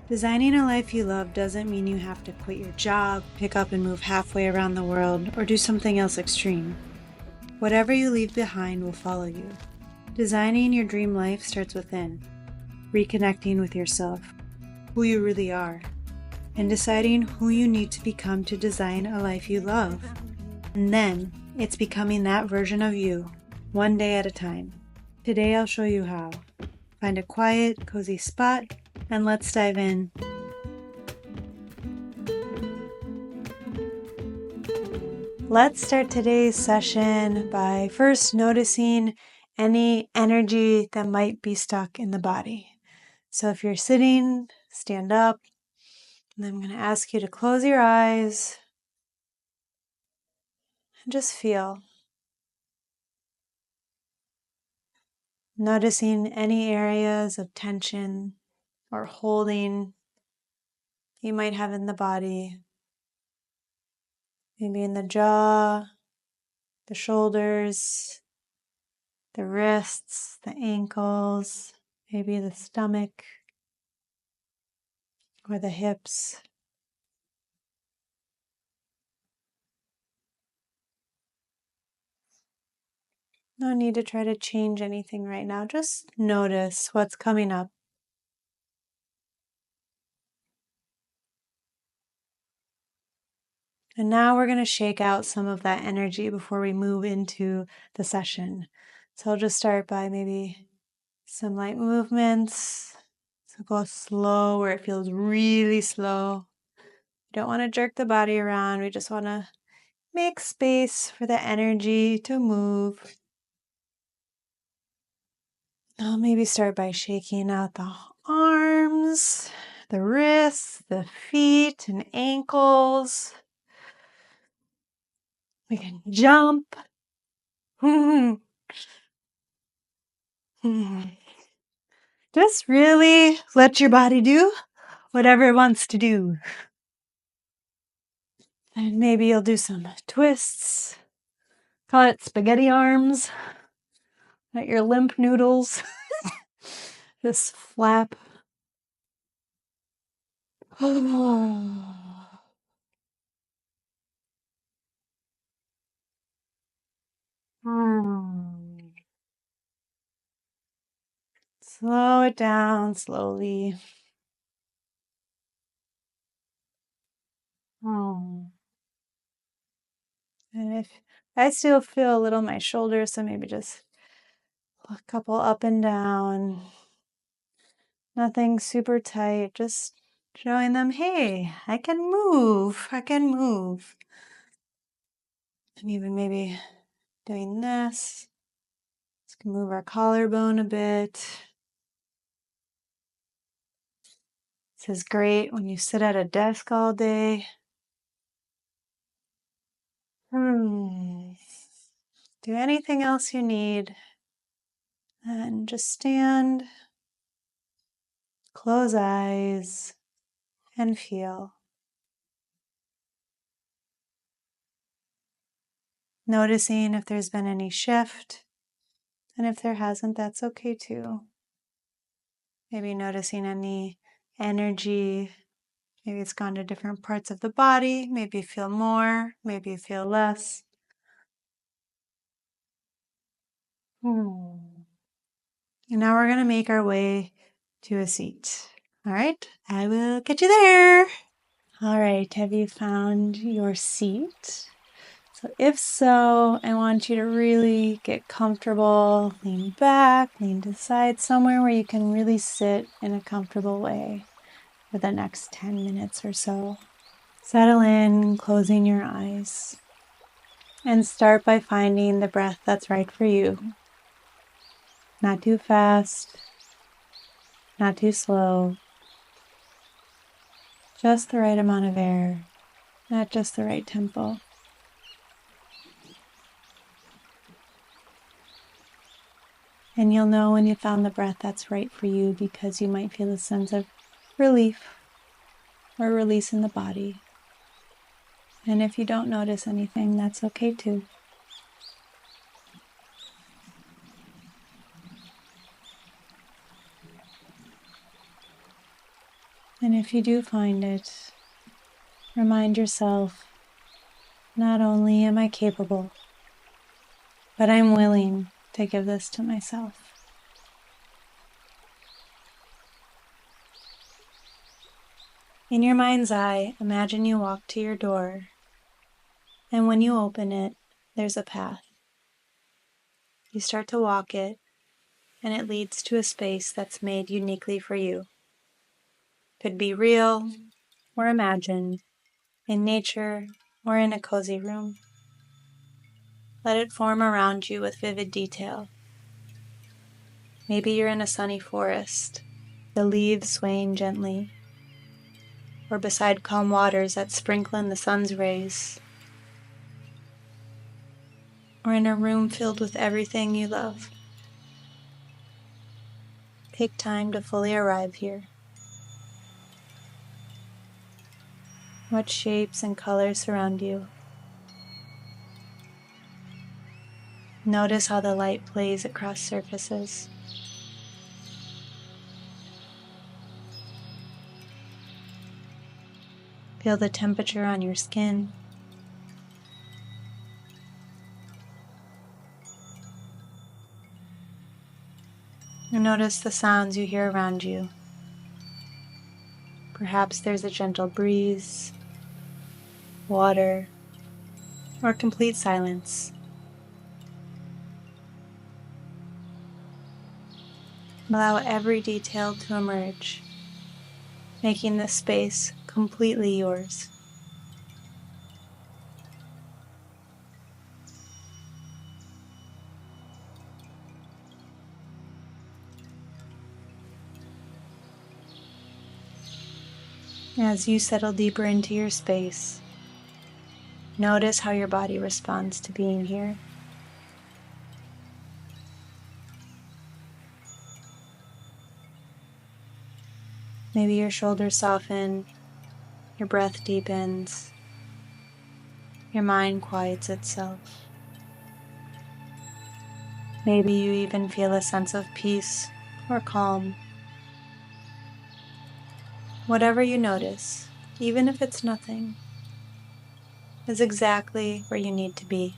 Designing a life you love doesn't mean you have to quit your job, pick up and move halfway around the world, or do something else extreme. Whatever you leave behind will follow you. Designing your dream life starts within, reconnecting with yourself, who you really are, and deciding who you need to become to design a life you love. And then, it's becoming that version of you, one day at a time. Today I'll show you how. Find a quiet, cozy spot, and let's dive in. Let's start today's session by first noticing any energy that might be stuck in the body. So if you're sitting, stand up, and I'm going to ask you to close your eyes and just feel. Noticing any areas of tension or holding you might have in the body. Maybe in the jaw, the shoulders, the wrists, the ankles, maybe the stomach or the hips. No need to try to change anything right now. Just notice what's coming up. And now we're going to shake out some of that energy before we move into the session. So I'll just start by maybe some light movements. So go slow where it feels really slow. You don't want to jerk the body around. We just want to make space for the energy to move. I'll maybe start by shaking out the arms, the wrists, the feet and ankles. We can jump. Just really let your body do whatever it wants to do. And maybe you'll do some twists. Call it spaghetti arms. Let your limp noodles just flap. Slow it down slowly. And if I still feel a little in my shoulders, so maybe just a couple up and down. Nothing super tight, just showing them, hey, I can move. And even maybe doing this. Let's move our collarbone a bit. This is great when you sit at a desk all day. Do anything else you need. And just stand, close eyes, and feel. Noticing if there's been any shift. And if there hasn't, that's okay too. Maybe noticing any energy. Maybe it's gone to different parts of the body. Maybe you feel more, maybe you feel less. And now we're going to make our way to a seat. All right, I will get you there. All right, have you found your seat? So if so, I want you to really get comfortable, lean back, lean to the side, somewhere where you can really sit in a comfortable way for the next 10 minutes or so. Settle in, closing your eyes, and start by finding the breath that's right for you. Not too fast, not too slow, just the right amount of air, not just the right tempo. And you'll know when you found the breath that's right for you because you might feel a sense of relief or release in the body. And if you don't notice anything, that's okay too. And if you do find it, remind yourself, not only am I capable, but I'm willing to give this to myself. In your mind's eye, imagine you walk to your door, and when you open it, there's a path. You start to walk it, and it leads to a space that's made uniquely for you. Could be real or imagined, in nature or in a cozy room. Let it form around you with vivid detail. Maybe you're in a sunny forest, the leaves swaying gently, or beside calm waters that sprinkle in the sun's rays, or in a room filled with everything you love. Take time to fully arrive here. What shapes and colors surround you? Notice how the light plays across surfaces. Feel the temperature on your skin. And notice the sounds you hear around you. Perhaps there's a gentle breeze, water, or complete silence. Allow every detail to emerge, making this space completely yours. As you settle deeper into your space, notice how your body responds to being here. Maybe your shoulders soften, your breath deepens, your mind quiets itself. Maybe you even feel a sense of peace or calm. Whatever you notice, even if it's nothing, is exactly where you need to be.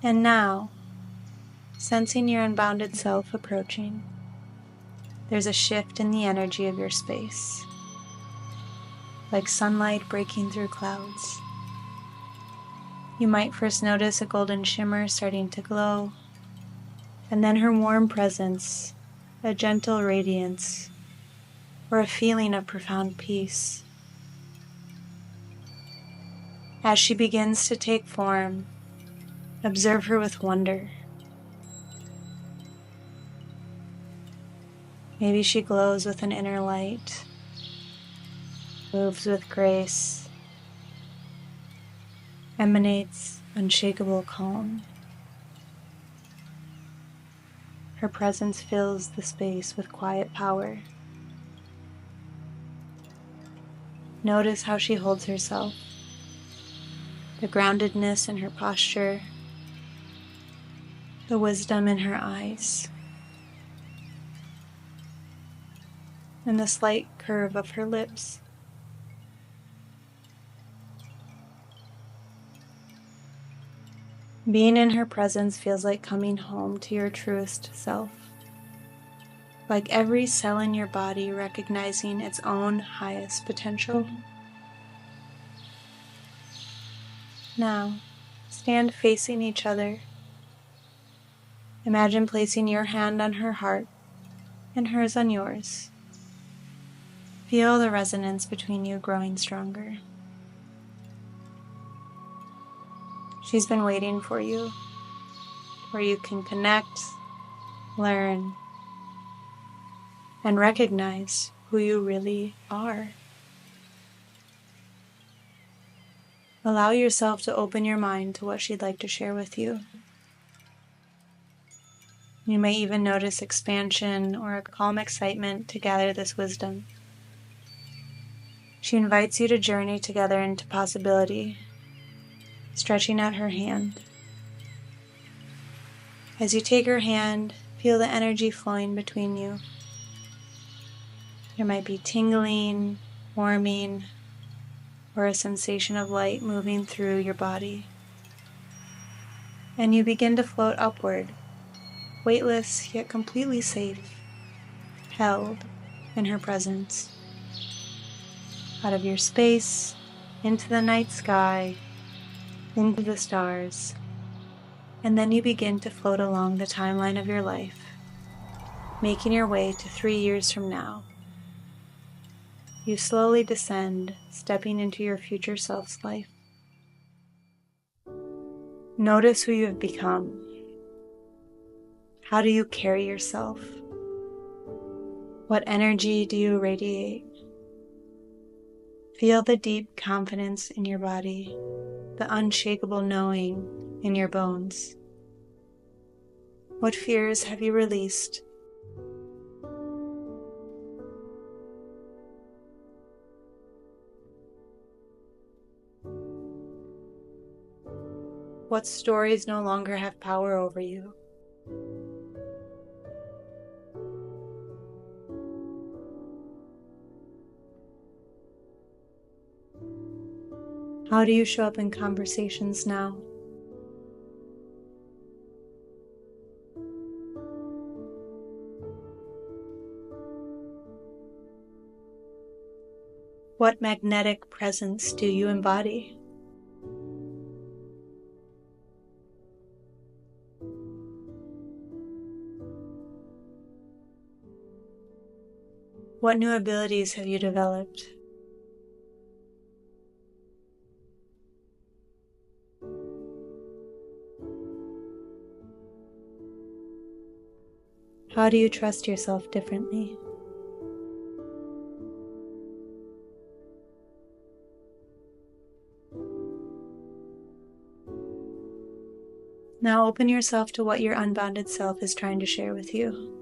And now, sensing your unbounded self approaching, there's a shift in the energy of your space, like sunlight breaking through clouds. You might first notice a golden shimmer starting to glow, and then her warm presence, a gentle radiance, or a feeling of profound peace. As she begins to take form, observe her with wonder. Maybe she glows with an inner light, moves with grace, emanates unshakable calm. Her presence fills the space with quiet power. Notice how she holds herself, the groundedness in her posture, the wisdom in her eyes, and the slight curve of her lips. Being in her presence feels like coming home to your truest self, like every cell in your body recognizing its own highest potential. Now, stand facing each other. Imagine placing your hand on her heart and hers on yours. Feel the resonance between you growing stronger. She's been waiting for you, where you can connect, learn, and recognize who you really are. Allow yourself to open your mind to what she'd like to share with you. You may even notice expansion or a calm excitement to gather this wisdom. She invites you to journey together into possibility, stretching out her hand. As you take her hand, feel the energy flowing between you. There might be tingling, warming, or a sensation of light moving through your body. And you begin to float upward, weightless yet completely safe, held in her presence. Out of your space, into the night sky, into the stars, and then you begin to float along the timeline of your life, making your way to 3 years from now. You slowly descend, stepping into your future self's life. Notice who you have become. How do you carry yourself? What energy do you radiate? Feel the deep confidence in your body, the unshakable knowing in your bones. What fears have you released? What stories no longer have power over you? How do you show up in conversations now? What magnetic presence do you embody? What new abilities have you developed? How do you trust yourself differently? Now open yourself to what your unbounded self is trying to share with you.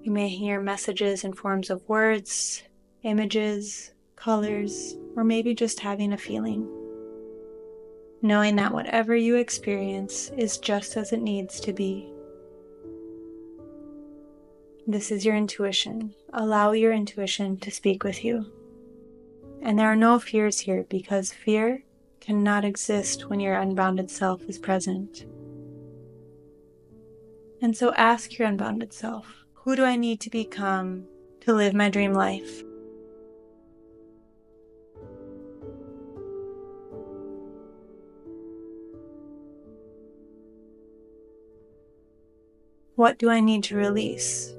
You may hear messages in forms of words, images, colors, or maybe just having a feeling. Knowing that whatever you experience is just as it needs to be. This is your intuition. Allow your intuition to speak with you. And there are no fears here, because fear cannot exist when your unbounded self is present. And so ask your unbounded self, who do I need to become to live my dream life? What do I need to release?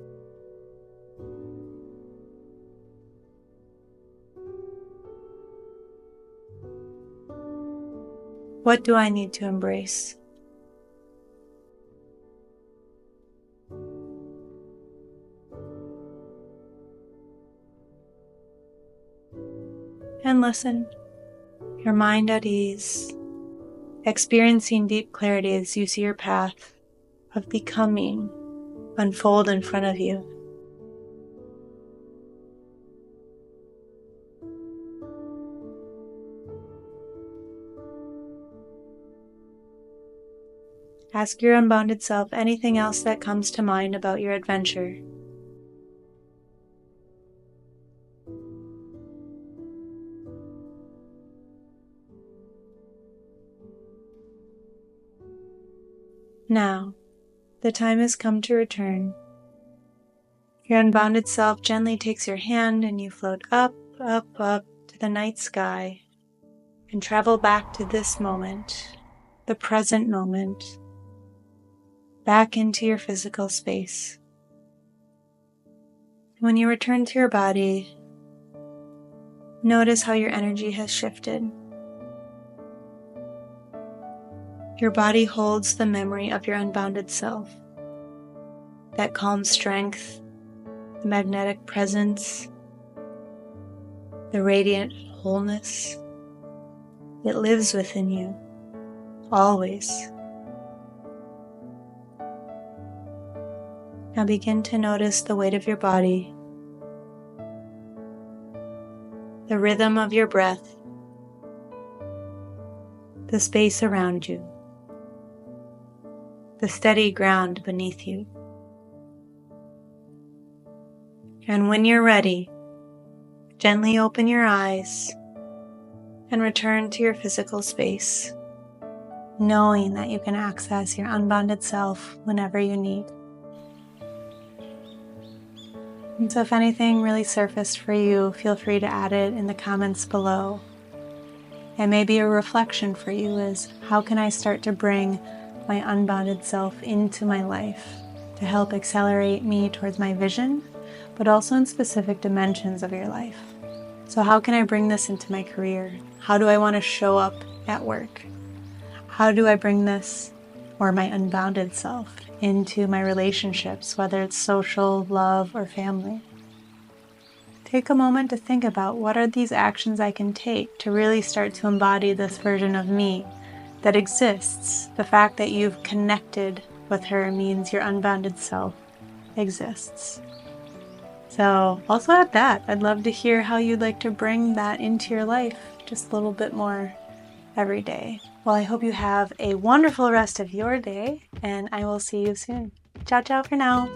What do I need to embrace? And listen, your mind at ease, experiencing deep clarity as you see your path of becoming unfold in front of you. Ask your unbounded self anything else that comes to mind about your adventure. Now, the time has come to return. Your unbounded self gently takes your hand and you float up, up, up to the night sky and travel back to this moment, the present moment, back into your physical space. When you return to your body, notice how your energy has shifted. Your body holds the memory of your unbounded self, that calm strength, the magnetic presence, the radiant wholeness. It lives within you, always. Now begin to notice the weight of your body, the rhythm of your breath, the space around you, the steady ground beneath you. And when you're ready, gently open your eyes and return to your physical space, knowing that you can access your unbounded self whenever you need. And so if anything really surfaced for you, feel free to add it in the comments below. And maybe a reflection for you is, how can I start to bring my unbounded self into my life to help accelerate me towards my vision, but also in specific dimensions of your life? So how can I bring this into my career? How do I want to show up at work? How do I bring this, or my unbounded self, into my relationships, whether it's social, love, or family? Take a moment to think about, what are these actions I can take to really start to embody this version of me that exists. The fact that you've connected with her means your unbounded self exists. So also at that, I'd love to hear how you'd like to bring that into your life just a little bit more every day. Well, I hope you have a wonderful rest of your day, and I will see you soon. Ciao, ciao for now.